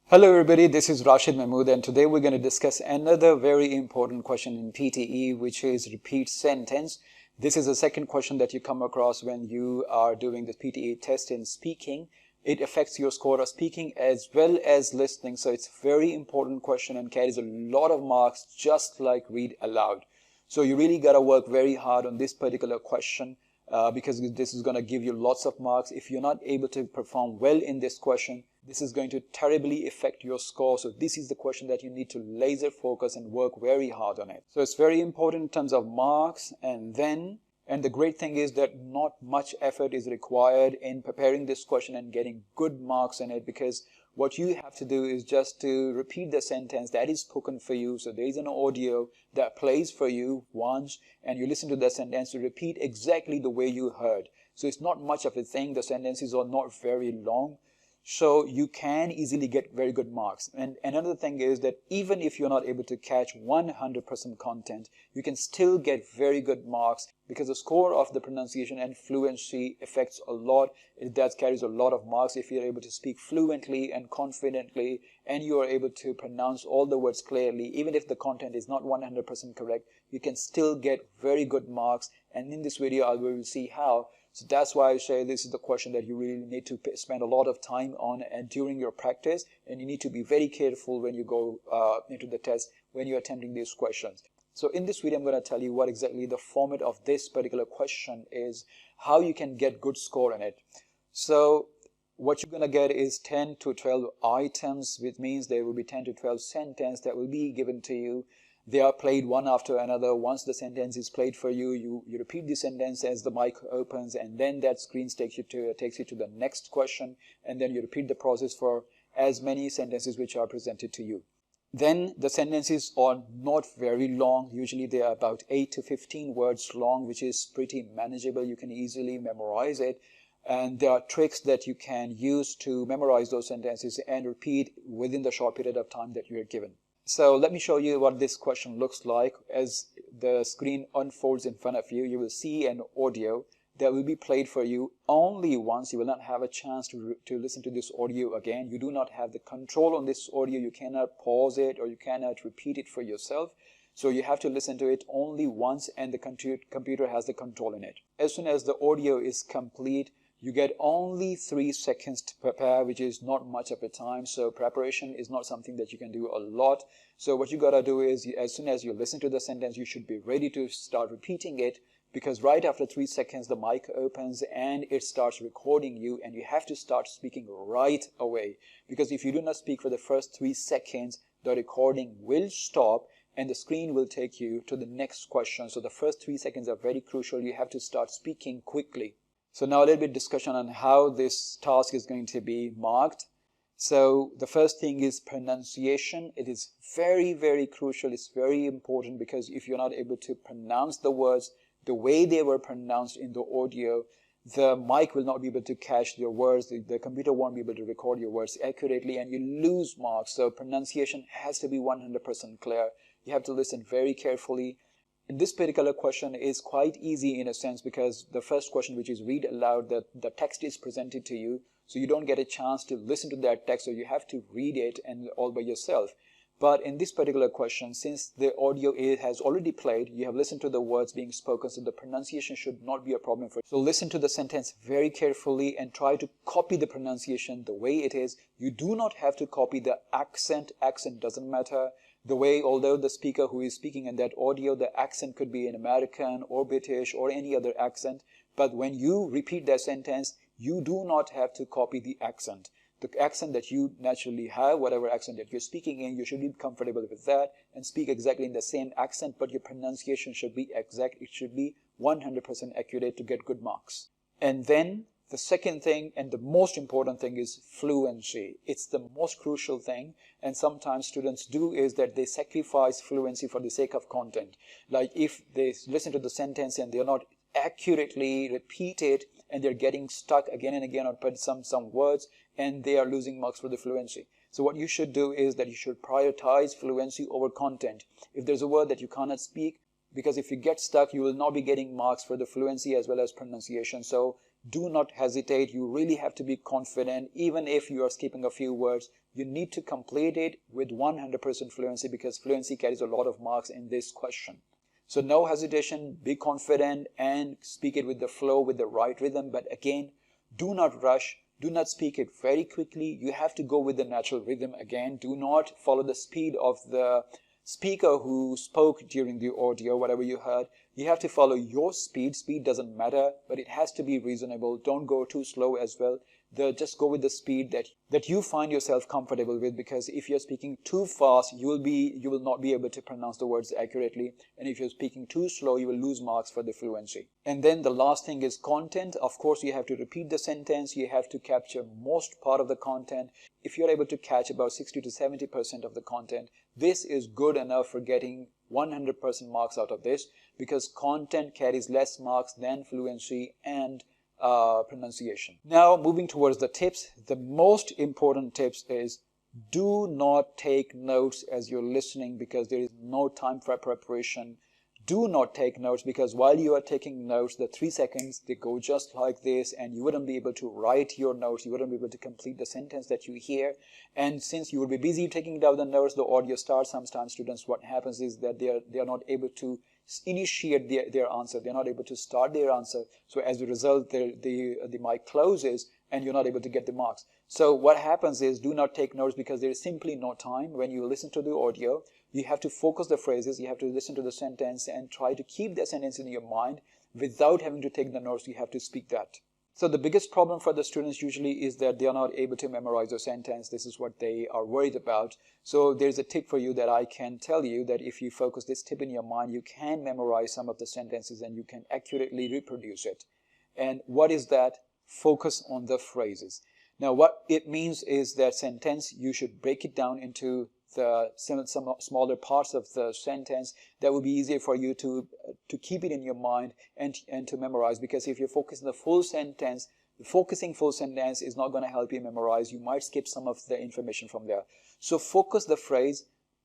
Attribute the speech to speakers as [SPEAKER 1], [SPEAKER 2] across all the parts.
[SPEAKER 1] Hello everybody, this is Rashid Mahmood and today we're going to discuss another very important question in PTE, which is repeat sentence. This is the second question that you come across when you are doing the PTE test in speaking. It affects your score of speaking as well as listening, so it's a very important question and carries a lot of marks, just like read aloud. So you really got to work very hard on this particular question because this is going to give you lots of marks. If you're not able to perform well in this question, this is going to terribly affect your score. So this is the question that you need to laser focus and work very hard on it. So it's very important in terms of marks. And the great thing is that not much effort is required in preparing this question and getting good marks in it, because what you have to do is just to repeat the sentence that is spoken for you. So there is an audio that plays for you once and you listen to the sentence to repeat exactly the way you heard. So it's not much of a thing. The sentences are not very long. So you can easily get very good marks. And another thing is that even if you're not able to catch 100% content, you can still get very good marks because the score of the pronunciation and fluency affects a lot. That carries a lot of marks. If you're able to speak fluently and confidently and you are able to pronounce all the words clearly, even if the content is not 100% correct, you can still get very good marks. And in this video, I will see how. So that's why I say this is the question that you really need to spend a lot of time on and during your practice, and you need to be very careful when you go into the test when you're attempting these questions. So in this video, I'm going to tell you what exactly the format of this particular question is, how you can get good score in it. So what you're going to get is 10 to 12 items, which means there will be 10 to 12 sentences that will be given to you. They are played one after another. Once the sentence is played for you, you repeat the sentence as the mic opens, and then that screen takes you to the next question, and then you repeat the process for as many sentences which are presented to you. Then the sentences are not very long. Usually they are about 8 to 15 words long, which is pretty manageable. You can easily memorize it. And there are tricks that you can use to memorize those sentences and repeat within the short period of time that you are given. So let me show you what this question looks like. As the screen unfolds in front of you, you will see an audio that will be played for you only once. You will not have a chance to listen to this audio again. You do not have the control on this audio. You cannot pause it or you cannot repeat it for yourself. So you have to listen to it only once, and the computer has the control in it. As soon as the audio is complete, you get only 3 seconds to prepare, which is not much of a time. So preparation is not something that you can do a lot. So what you gotta do is, as soon as you listen to the sentence, you should be ready to start repeating it, because right after 3 seconds, the mic opens and it starts recording you, and you have to start speaking right away. Because if you do not speak for the first 3 seconds, the recording will stop and the screen will take you to the next question. So the first 3 seconds are very crucial. You have to start speaking quickly. So now a little bit discussion on how this task is going to be marked. So the first thing is pronunciation. It is very, very crucial. It's very important, because if you're not able to pronounce the words the way they were pronounced in the audio, the mic will not be able to catch your words. The computer won't be able to record your words accurately, and you lose marks. So pronunciation has to be 100% clear. You have to listen very carefully. And this particular question is quite easy in a sense, because the first question, which is read aloud, the text is presented to you. So you don't get a chance to listen to that text, so you have to read it and all by yourself. But in this particular question, since the audio has already played, you have listened to the words being spoken, so the pronunciation should not be a problem for you. So listen to the sentence very carefully and try to copy the pronunciation the way it is. You do not have to copy the accent. Accent doesn't matter. The way, although the speaker who is speaking in that audio, the accent could be an American or British or any other accent. But when you repeat that sentence, you do not have to copy the accent. The accent that you naturally have, whatever accent that you're speaking in, you should be comfortable with that and speak exactly in the same accent, but your pronunciation should be exact. It should be 100% accurate to get good marks. And then the second thing, and the most important thing, is fluency. It's the most crucial thing, and sometimes students do is that they sacrifice fluency for the sake of content. Like if they listen to the sentence and they're not accurately repeat it, and they're getting stuck again and again on some words, and they are losing marks for the fluency. So what you should do is that you should prioritize fluency over content. If there's a word that you cannot speak, because if you get stuck, you will not be getting marks for the fluency as well as pronunciation. So do not hesitate. You really have to be confident. Even if you are skipping a few words, you need to complete it with 100% fluency, because fluency carries a lot of marks in this question. So no hesitation, be confident and speak it with the flow, with the right rhythm. But again, do not rush. Do not speak it very quickly. You have to go with the natural rhythm again. Do not follow the speed of the speaker who spoke during the audio, whatever you heard. You have to follow your speed. Speed doesn't matter, but it has to be reasonable. Don't go too slow as well. Just go with the speed that you find yourself comfortable with, because if you're speaking too fast, you will not be able to pronounce the words accurately. And if you're speaking too slow, you will lose marks for the fluency. And then the last thing is content. Of course, you have to repeat the sentence. You have to capture most part of the content. If you're able to catch about 60 to 70% of the content, this is good enough for getting 100% marks out of this, because content carries less marks than fluency and pronunciation. Now, moving towards the tips, the most important tips is do not take notes as you're listening, because there is no time for preparation. Do not take notes, because while you are taking notes, the 3 seconds, they go just like this, and you wouldn't be able to write your notes. You wouldn't be able to complete the sentence that you hear. And since you will be busy taking down the notes, the audio starts. Sometimes students, what happens is that they are not able to initiate their answer. They're not able to start their answer. So as a result, the mic closes and you're not able to get the marks. So what happens is, do not take notes, because there is simply no time. When you listen to the audio, you have to focus the phrases, you have to listen to the sentence and try to keep the sentence in your mind without having to take the notes. You have to speak that. So the biggest problem for the students usually is that they are not able to memorize a sentence. This is what they are worried about. So there's a tip for you that I can tell you, that if you focus this tip in your mind, you can memorize some of the sentences and you can accurately reproduce it. And what is that? Focus on the phrases. Now, what it means is that sentence, you should break it down into some smaller parts of the sentence. That will be easier for you to keep it in your mind and to memorize, because if you focus on the full sentence, focusing full sentence is not going to help you memorize. You might skip some of the information from there. So focus the phrase,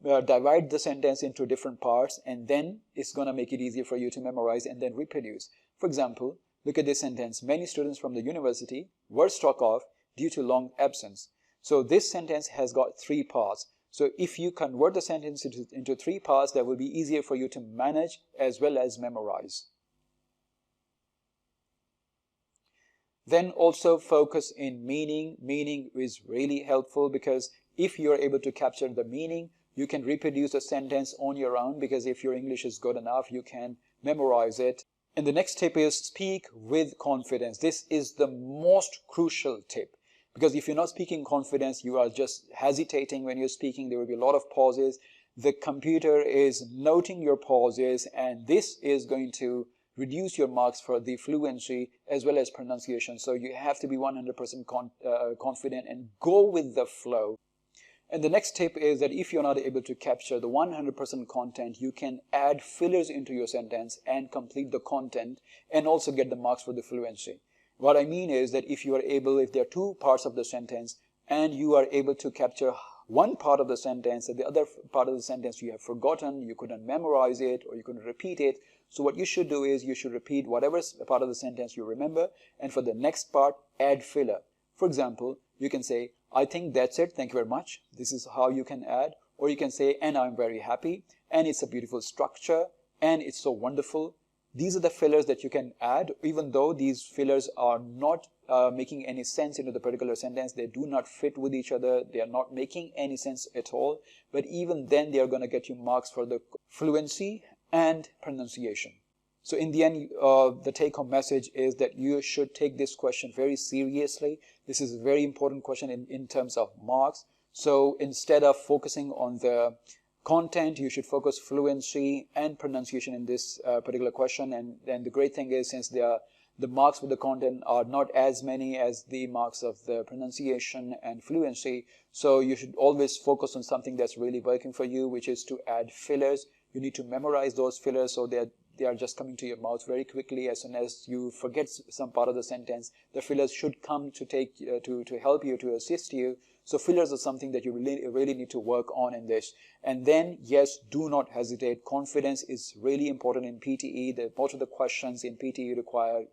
[SPEAKER 1] divide the sentence into different parts, and then it's going to make it easier for you to memorize and then reproduce. For example, look at this sentence. Many students from the university were struck off due to long absence. So this sentence has got 3 parts. So if you convert the sentence into 3 parts, that will be easier for you to manage as well as memorize. Then also focus in meaning. Meaning is really helpful, because if you're able to capture the meaning, you can reproduce a sentence on your own, because if your English is good enough, you can memorize it. And the next tip is speak with confidence. This is the most crucial tip, because if you're not speaking confidence, you are just hesitating when you're speaking. There will be a lot of pauses. The computer is noting your pauses, and this is going to reduce your marks for the fluency as well as pronunciation. So you have to be 100% confident and go with the flow. And the next tip is that if you're not able to capture the 100% content, you can add fillers into your sentence and complete the content and also get the marks for the fluency. What I mean is that if you are able, if there are 2 parts of the sentence and you are able to capture one part of the sentence and the other part of the sentence you have forgotten, you couldn't memorize it or you couldn't repeat it. So what you should do is you should repeat whatever part of the sentence you remember, and for the next part, add filler. For example, you can say, I think that's it, thank you very much. This is how you can add. Or you can say, and I'm very happy, and it's a beautiful structure, and it's so wonderful. These are the fillers that you can add, even though these fillers are not making any sense into the particular sentence. They do not fit with each other. They are not making any sense at all. But even then, they are going to get you marks for the fluency and pronunciation. So in the end, the take-home message is that you should take this question very seriously. This is a very important question in terms of marks. So instead of focusing on the content, you should focus fluency and pronunciation in this particular question. And then the great thing is, since the marks for the content are not as many as the marks of the pronunciation and fluency, so you should always focus on something that's really working for you, which is to add fillers. You need to memorize those fillers so that they are just coming to your mouth very quickly. As soon as you forget some part of the sentence, the fillers should come to help you, to assist you, So fillers are something that you really need to work on in this. And then, yes, do not hesitate. Confidence is really important in PTE. Most of the questions in PTE require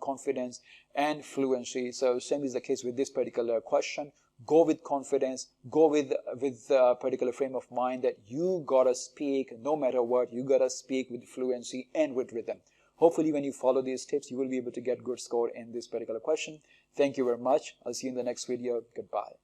[SPEAKER 1] confidence and fluency. So same is the case with this particular question. Go with confidence, go with a particular frame of mind that you gotta speak no matter what, you gotta speak with fluency and with rhythm. Hopefully when you follow these tips, you will be able to get good score in this particular question. Thank you very much. I'll see you in the next video. Goodbye.